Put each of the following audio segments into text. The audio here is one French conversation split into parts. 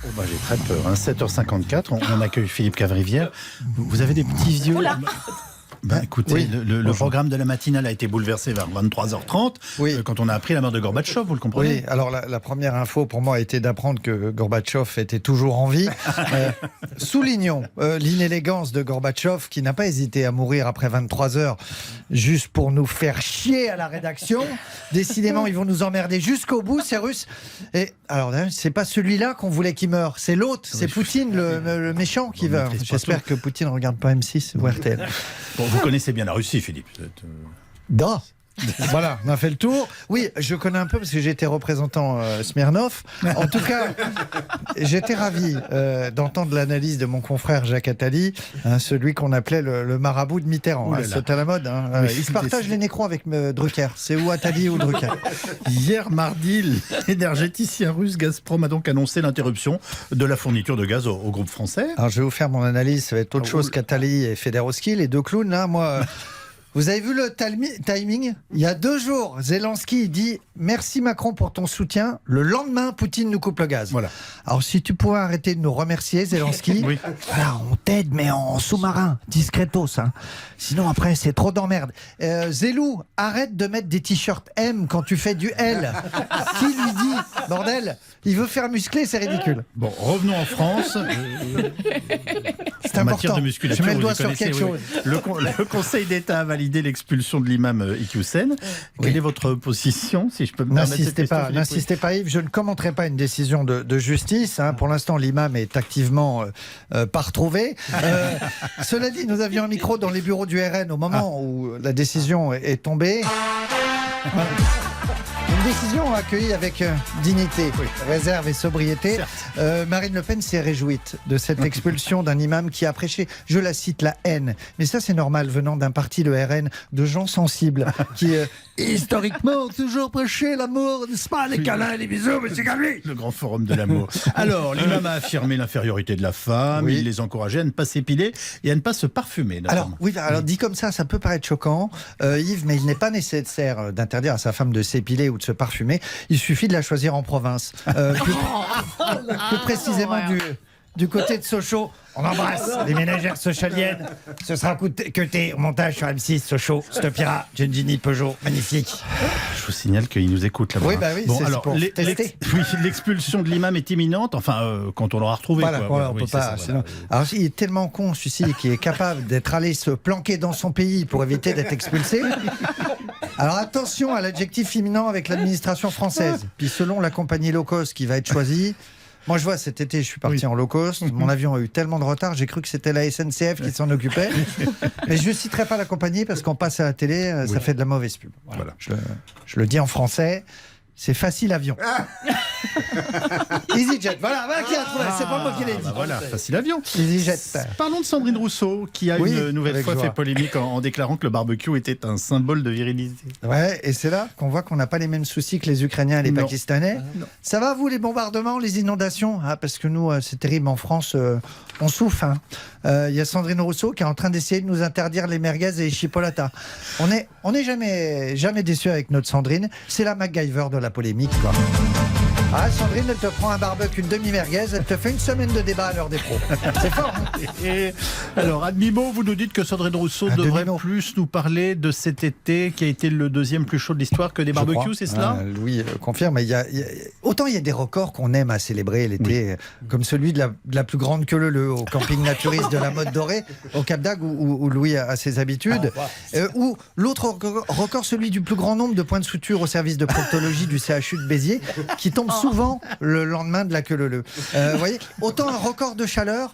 Oh bah, j'ai très peur. 7h54, on accueille Philippe Cavrivière. Vous avez des petits yeux. Écoutez, Oui. le programme de la matinale a été bouleversé vers 23h30 quand on a appris la mort de Gorbatchev, vous le comprenez? Oui, alors la première info pour moi a été d'apprendre que Gorbatchev était toujours en vie. Soulignons l'inélégance de Gorbatchev qui n'a pas hésité à mourir après 23 heures juste pour nous faire chier à la rédaction. Décidément, ils vont nous emmerder jusqu'au bout, ces Russes. Et alors, c'est pas celui-là qu'on voulait qu'il meure, c'est l'autre, c'est Poutine, le méchant qui meurt. J'espère que Poutine ne regarde pas M6 ou RTL. Bon, vous connaissez bien la Russie, Philippe. Da. Voilà, on a fait le tour. Oui, je connais un peu parce que j'ai été représentant Smirnov. En tout cas, j'étais ravi d'entendre l'analyse de mon confrère Jacques Attali, celui qu'on appelait le marabout de Mitterrand. C'est à la mode. Il se partage les nécrons avec Drucker. C'est ou Attali ou Drucker. Hier mardi, l'énergéticien russe Gazprom a donc annoncé l'interruption de la fourniture de gaz au groupe français. Alors, je vais vous faire mon analyse. Ça va être autre chose qu'Attali et Federowski, les deux clowns. Là, moi... Vous avez vu le timing? Il y a 2 jours, Zelensky dit « Merci Macron pour ton soutien ». Le lendemain, Poutine nous coupe le gaz. Voilà. Alors si tu pouvais arrêter de nous remercier, Zelensky, oui. Voilà, on t'aide, mais en sous-marin, discretos. Sinon après, c'est trop d'emmerde. Zelou, arrête de mettre des t-shirts M quand tu fais du L. Qui lui dit, bordel, il veut faire muscler, c'est ridicule. Bon, revenons en France. C'est en important. matière de musculature, je mets le doigt vous sur quelque chose. Le Conseil d'État a validé l'expulsion de l'imam Iqiyoussen. Quelle est votre position, si je peux me permettre cette question, N'insistez pas, Yves. Je ne commenterai pas une décision de justice. Pour l'instant, l'imam est activement pas retrouvé. Cela dit, nous avions un micro dans les bureaux du RN au moment où la décision est tombée. Une décision accueillie avec dignité, réserve et sobriété. Marine Le Pen s'est réjouie de cette expulsion d'un imam qui a prêché, je la cite, la haine. Mais ça, c'est normal venant d'un parti, le RN, de gens sensibles qui, historiquement, ont toujours prêché l'amour, n'est-ce pas, les câlins et les bisous, monsieur Gabi. Le grand forum de l'amour. Alors, l'imam a affirmé l'infériorité de la femme, il les encourageait à ne pas s'épiler et à ne pas se parfumer. Notamment. Alors dit comme ça peut paraître choquant, Yves, mais il n'est pas nécessaire d'interdire à sa femme de s'épiler ou de se parfumer. Il suffit de la choisir en province. Plus précisément du côté de Sochaux. On embrasse les ménagères sochaliennes. Ce sera que tes montages sur M6, Sochaux, Stopira, Gengini, Peugeot, magnifique. Je vous signale qu'il nous écoute là-bas. Oui, bon, c'est alors, pour tester. L'expulsion de l'imam est imminente, quand on l'aura retrouvé. Voilà, on peut pas. Alors, il est tellement con, celui-ci, qui est capable d'être allé se planquer dans son pays pour éviter d'être expulsé. Alors, attention à l'adjectif imminent avec l'administration française. Puis, selon la compagnie low cost qui va être choisie, moi, je vois, cet été, je suis parti en low cost. Mon avion a eu tellement de retard, j'ai cru que c'était la SNCF qui s'en occupait. Mais je ne citerai pas la compagnie parce qu'on passe à la télé, ça fait de la mauvaise pub. Voilà. Je le dis en français. C'est Facile Avion. EasyJet, voilà qui a trouvé, c'est pas moi qui l'ai dit. Voilà, Facile Avion. EasyJet. Parlons de Sandrine Rousseau, qui a une nouvelle fois fait polémique en déclarant que le barbecue était un symbole de virilité. Ouais, et c'est là qu'on voit qu'on n'a pas les mêmes soucis que les Ukrainiens et les Pakistanais. Ça va, vous, les bombardements, les inondations? Parce que nous, c'est terrible, en France, on souffre. Il y a Sandrine Rousseau qui est en train d'essayer de nous interdire les merguez et les chipolatas. On n'est jamais déçus avec notre Sandrine. C'est la MacGyver de la polémique, quoi. Sandrine, elle te prend un barbecue, une demi-merguez, elle te fait une semaine de débat à l'heure des pros. C'est fort. Alors, à demi-mot, vous nous dites que Sandrine Rousseau devrait plus nous parler de cet été qui a été le 2e plus chaud de l'histoire que des barbecues, c'est cela? Oui, confirme. Autant il y a des records qu'on aime à célébrer l'été, comme celui de la plus grande queue leu au camping naturiste de la Motte Dorée, au Cap d'Agde, où Louis a ses habitudes. Ou l'autre record, celui du plus grand nombre de points de suture au service de proctologie du CHU de Béziers, qui tombe souvent le lendemain de la queue leu. Vous voyez, autant un record de chaleur,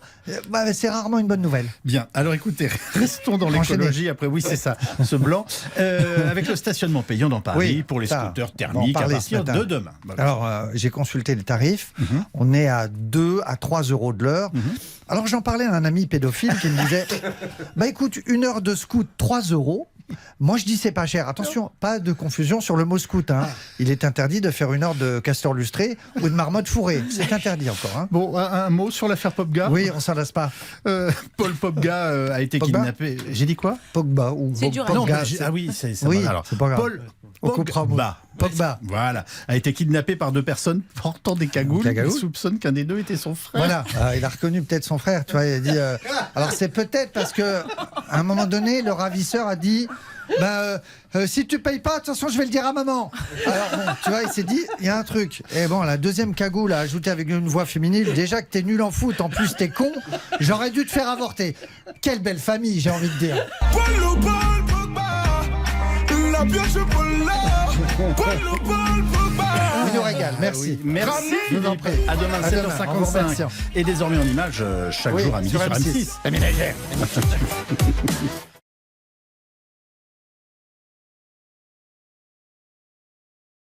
c'est rarement une bonne nouvelle. Bien, alors écoutez, restons dans l'écologie. Après, c'est ça, ce blanc. Avec le stationnement payant dans Paris pour les scooters thermiques à partir de demain. Voilà. Alors, j'ai consulté les tarifs. On est à 2 à 3 euros de l'heure. Alors, j'en parlais à un ami pédophile qui me disait écoute, 1 heure de scoot, 3 euros. Moi, je dis c'est pas cher. Attention, pas de confusion sur le mot scout. Il est interdit de faire 1 heure de castor lustré ou de marmotte fourrée. C'est interdit encore. Bon, un mot sur l'affaire Popga. Oui, on s'en lasse pas. Paul Popga a été kidnappé. J'ai dit quoi? Pogba ou c'est dur. Pogba. Oui, c'est oui, alors, c'est pas grave. On comprend beaucoup. Pogba. Voilà, a été kidnappé par 2 personnes portant des cagoules. Il soupçonne qu'un des 2 était son frère. Voilà, il a reconnu peut-être son frère. Tu vois, il a dit. Alors c'est peut-être parce que à un moment donné, le ravisseur a dit. Si tu payes pas, attention, je vais le dire à maman. Alors bon, tu vois, il s'est dit, il y a un truc. Et bon, la deuxième cagoule a ajouté avec une voix féminine. Déjà que t'es nul en foot, en plus t'es con. J'aurais dû te faire avorter. Quelle belle famille, j'ai envie de dire. Il nous régale, merci. Merci. À demain, 7h55. Et désormais en images chaque jour à midi sur M6.